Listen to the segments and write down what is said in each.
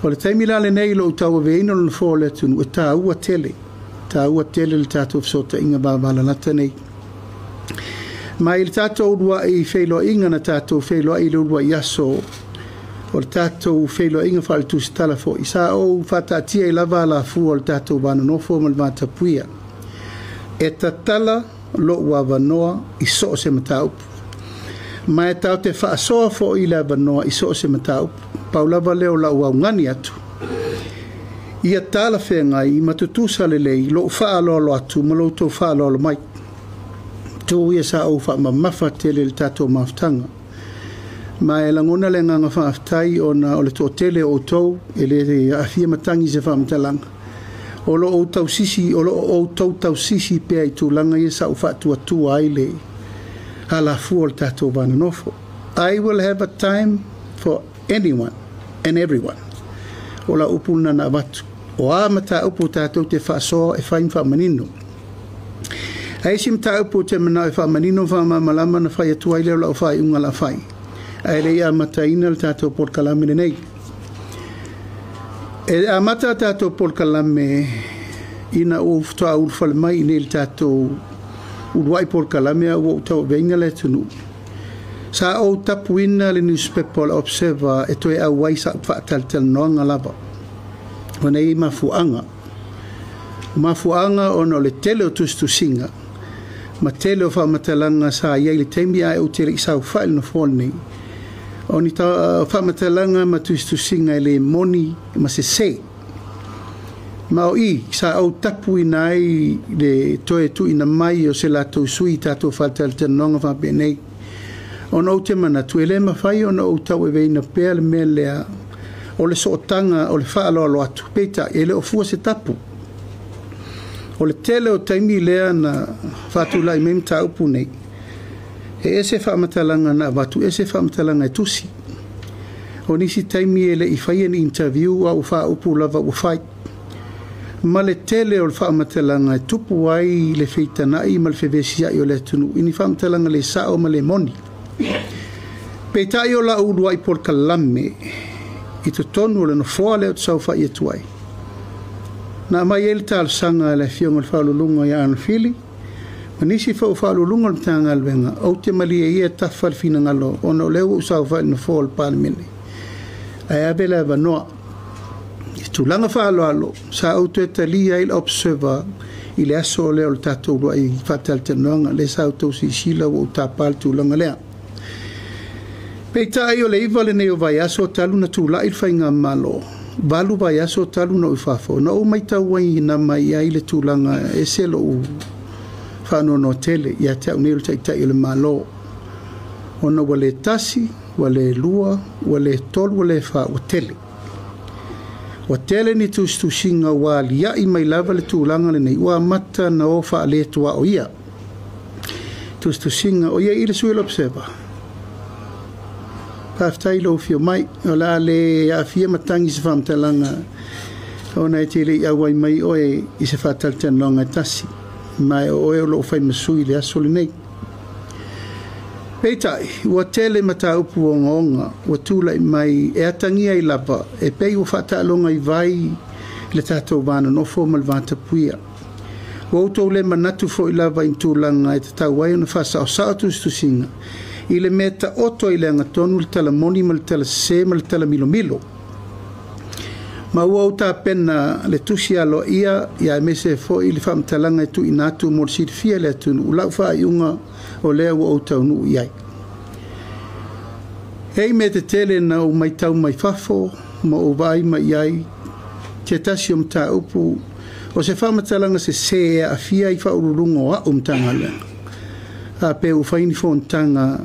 O le taimi la le nei lo tau veina lo fo le tunu e ta ua tele le tatou fesota inga babala nata nei. Mai le tatou urua i whailo inga na tatou whailo i le urua i aso o le tatou whailo inga whaal tusi tala fo i sa o whatatia i lava la fu o le tatou vana nofo mal vata puia. E tatala lo ua vanoa i so se mataupu. Mai tau te whaasoa fo i le vanoa i so se mataupu. Paulava leo la ua ungani atu. Ia tala whenga i matutusa le lei lo whaalolo atu ma lo tau whaalolo mai. Tō ia sa au wha mamafa tele le tatou maftanga. Ma e langona le nganga whaaftai o le tō tele o tau e le awhia matangi se whaamtalanga. O lo o tau sisi, o lo o tau sisi pia i tūlanga ia sa au whaatua tua ai le ala fu o le tatou vana nofo. I will have a time for anyone and everyone. O la upuna na watu. O a mata upu tātou te whaasoa e whain whamanino. Ai si mta upu te mana e whamanino whamamalama na whai atua i leo lau whai unga la whai. Ai rei a mata ina le tātou por kalamine nei. E a mata tātou por kalame ina o ftoa urwhale mai nei le tātou uruai por kalame a o tau veinga le tunu. Sa o tapu ina le newspaper observer e toi au waisa whaataltel noanga lava. Wana i mafuanga. Mafuanga ono le tele o tustu singa. Ma tele o whamatalanga sa iei le teimi ai o tele i sau whaile no whone. O ni ta whamatalanga ma tustu singa e le moni ma se. Ma o i sa au tapu ina ai le toe tu ina mai o se lato sui tato whaataltel noanga whapenei. Ono te mana tu ele mawhai ono o tau e veina pēr le mea lea o le sootanga o le whaaloalo atu peita e le o fua se tapu. O le tele o taimi lea na whaatulai me mta upu nei. E ese whaamatalanga na watu, ese whaamatalanga e tusi. O nisi taimi e le i whai an interview a u wha upu lava u whai. Ma le tele o le whaamatalanga e tupu ai le wheitanai ma le whewesia i o le tunu. Ini whaamatalanga le sao ma le moni. Peitai o la urua i por kalame i te tonu le no froa leo te sau whai e tuai. Na mai ele tal sanga le fionga le whaolulunga i ana whili. Ma nisi whaolulunga le tanga alwenga. Au te mali e ia tawhal fina ngalo. Ono leo u sau whai no froa le palimene. Ai abela eva noa. I tūlanga whaaloalo. Sa au te talia il observer i le aso leo le tatou rua i whatal te noanga. Le sa au tau si sila o tāpal tūlanga lea. Peitai o le iwa le neo vai aso talu na tūla il whainga malo. Valu vai aso talu na uifafo. Na o mai tau wai na mai ai le tūlanga e selo u whano no tele. Ia te au nero taitai le malo. Ona wale tasi, wale lua, wale tol, wale wha o tele. O tele ni tustu singa wali ia i mai lava le tūlanga le nei. Ua mata na o wha le tua o ia. Tustu singa o ia i le suel observer. Paftai lo fio mai o la le a fia matangi se whamtalanga o nei te le awai mai oe i se whatalten longa tasi mai oe o lo whai masui le asole nei. Peitai, ua tele mata upu o ngonga, ua tūla i mai e atangia i lava e pei ua whatalonga i vai le tatou vana no fo malvanta puia. Ua utou le manatu fo i lava in tūlanga e te tau wai ona whasa o saatu stusinga. I le meta oto i le angatonu le tala moni ma le tala se ma le tala milo. Ma ua o ta pena le tusi alo ia e mese fo i le whamtalanga e tu inatu mo le sirifia le atunu u lau wha iunga o lea ua o tau nu iai. Hei me te tele na o mai tau mai fafo ma o vai mai iai te tasi o mta upu o se whamtalanga se a fia i whaururunga o a o mtanga lea. A pe u whaini fontanga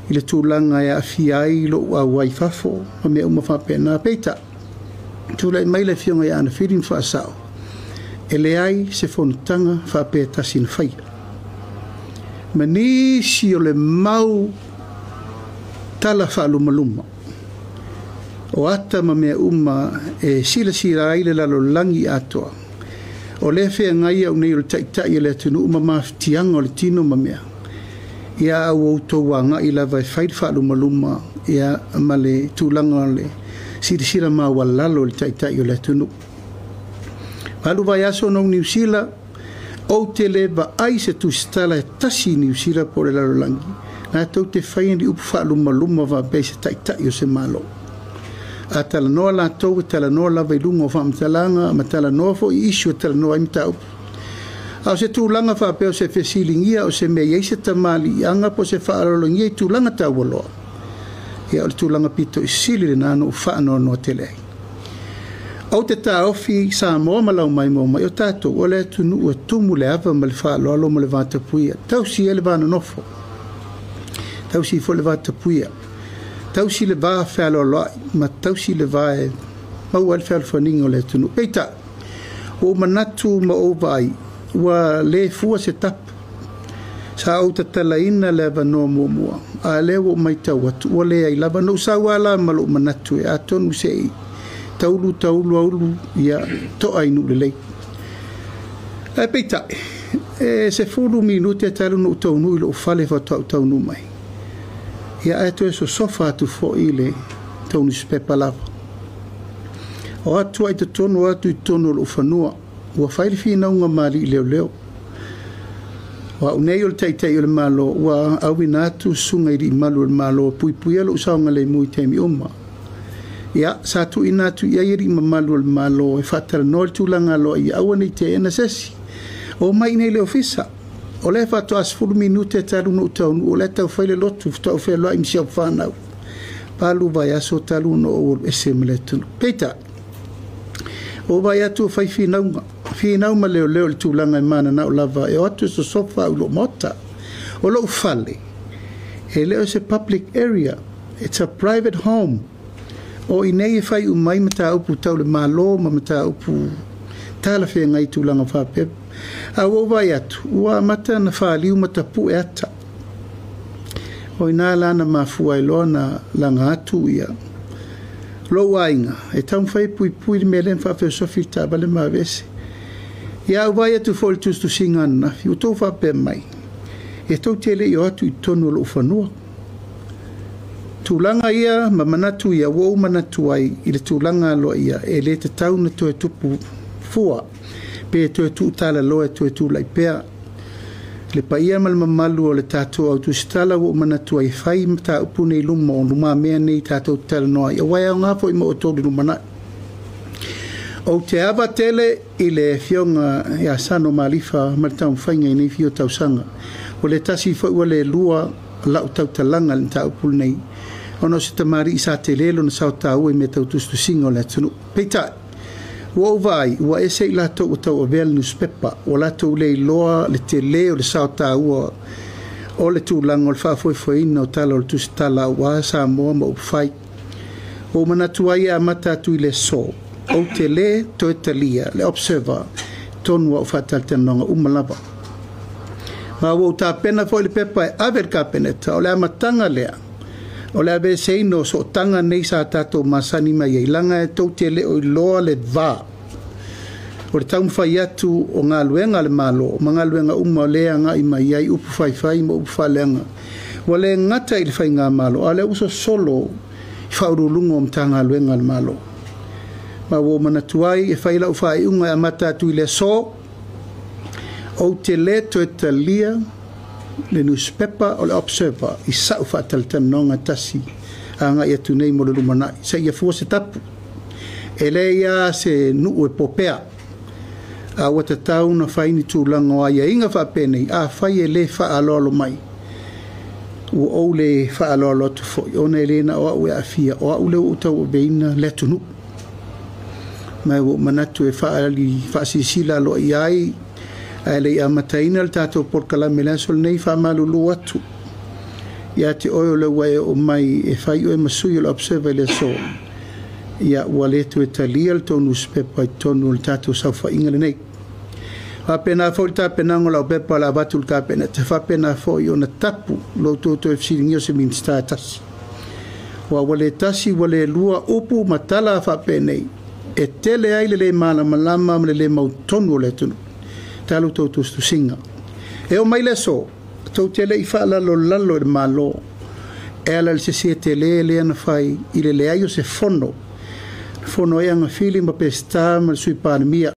i le tūlanga e a fiai lo a wai fafo a mea uma whapena peita. Tūlai mai le fionga i ana whirin whaasao. E le ai se fontanga whape tasin whai. Ma nisi o le mau tala whaalumaluma. O ata ma mea uma e sila sira ai le lalo langi atoa. O le whea ngai au nei o le taitai le tunu uma maftianga o le tino ma mea. Ia au autou wanga i lava e whaid whaalumaluma ia ma le tūlanga le sirisira ma walalo le taitai o le tunu. Malu vai aso no New Zealand o te le va ai se tu stala e tasi New Zealand po le lalolangi. Nā tau te whaia ni upu whaaluma luma va bei se taitai o se malo. A tala noa la tau e tala noa lava i lunga o whaamatalanga ma tala noa fo i isu e tala noa imta upu. Au se tūlanga whaapeo se whesilingia o se mea se tamali i anga po se whaalolongia i tūlanga tau aloa. Ia o le tūlanga pito i sili le nāno u whaanoa noa te lei. Au te tā ofi sa moa malau mai o tātou o le tunu ua tumu le ava ma le whaaloalo ma le vāta puia. Tau si e le vāna nofo. Tau si fo le vāta puia. Tau si le vā whaaloalo ma tau si le vā e mau al whaalofaninga o le tunu. Peita, o manatu ma o vai ua le fua se tap. Sa au ta talaina le vano mua. A le o mai tau atu. O le ai lava no sa wala malo manatu e atonu se i. Taulu aulu ia to ainu le lei. E peita, se fulu minute talu no taunu ilo fale fa taunu mai. Ia e to so sofa tu fo ile taunu spepa lava. O atu ai te tonu atu I tonu lo fanua. Ua faili fina unga mali leo. Wa unei o le taitai o le malo, wa awina atu sunga iri malu le malo, pui alo usaunga le mui teimi uma. Ia, sa tu ina tu ia iri mamalu le malo, e whatara no le tūlanga lo, ia awane te ena sesi. O mai nei le ofisa, o le whato asfuru minute talu no taunu, o le tau whaile lotu, tau whaile loa imsi au whanau. Palu vai aso talu no o esemele tunu. Peita, o vai atu whai whinaunga. Whinau ma leo le tūlanga I mana na o lava e o atu so sofa ulo mota o lo ufale e leo se public area, it's a private home o inei e whai umai mata upu tau le malo ma mata upu tala whea ngai tūlanga whapep a o vai atu ua mata na whaaliu mata pu e ata o ina lana mafua loa na langa atu ia lo wainga e tau whai pui me len whawheo sofi tabale ma vese ia vai atu fol tu singa na fiu to fa pe mai e to tele yo atu tonu lo fanua tulanga ia mamanatu ia wo manatu ai ile tulanga lo ia e le te tau na to tupu fua pe to tu tala lo e to tu lai pe le paia mal mamalu o le tatu au tu stala wo manatu ai fai mata upune lumo luma me nei tatu tala no ia wa nga fo mo to lu mana o te ava tele I le fionga ia sano malifa martau whainga I nei fio tausanga. O le tasi fo le lua lau tau talanga le tau pul nei. Ono se tamari I sa te lelo na sao tau e me tau tustu singo le tunu. Peita, ua vai, ua ese I la tau o tau o vel newspaper, o la tau le loa le te leo le sao tau o le tūlanga o le whaafoifoina o tala o le tusi tala ua sa moa ma upwhai. O manatuai a mata tu I le so. O te le to e talia, le observer, tonu wa ufatal tenonga umalava. Ma wau ta pena fo le pepa e aver ka peneta, o le amatanga lea. O le abe seino so tanga nei sa tato masani mai e langa e tau te le o loa le va. O le taum fai atu o ngā luenga le malo, o ngā luenga uma lea ngā I mai ai upu fai ma upu falenga. Wa le ngata I le fai ngā malo, a le uso solo I whaurulungo mtanga luenga le malo. Ma wo manatuai e whaila u whai unga a mata atu I le so o te le to e talia le newspaper o le observer I sa u whaatal tanonga tasi a nga ia tunei mo le lumanai sa ia fua se tapu e le ia se nuu e popea a wata tau na whaini tūlanga o aia inga whapenei a whai e le whaalolo mai u ou le whaalolo tu foi o ne le na o au e a fia o au le utau o beina le tunu mai wo manatu e whaasisila lo iai a le amataina le tātou porkala melasol nei whamalulu atu ia te oio le wae o mai e whai o e masui o le observer le so ia ua le tu e talia le tonu spepa I tonu le tātou sau whainga le nei whapena fo le tāpenango lau pepa la watu le kāpena te whapena fo I ona tapu lo tōtou e fsiringi o se minsta tasi wa wale tasi wale lua upu matala whapenei e tele ai le malama le mau tonu le tunu talu tau tustu singa e o mai le so tau tele I whaala lalo le malo e ala le se tele le ana whai I le aio se fono fono e anga fili ma pesta ma sui pandemia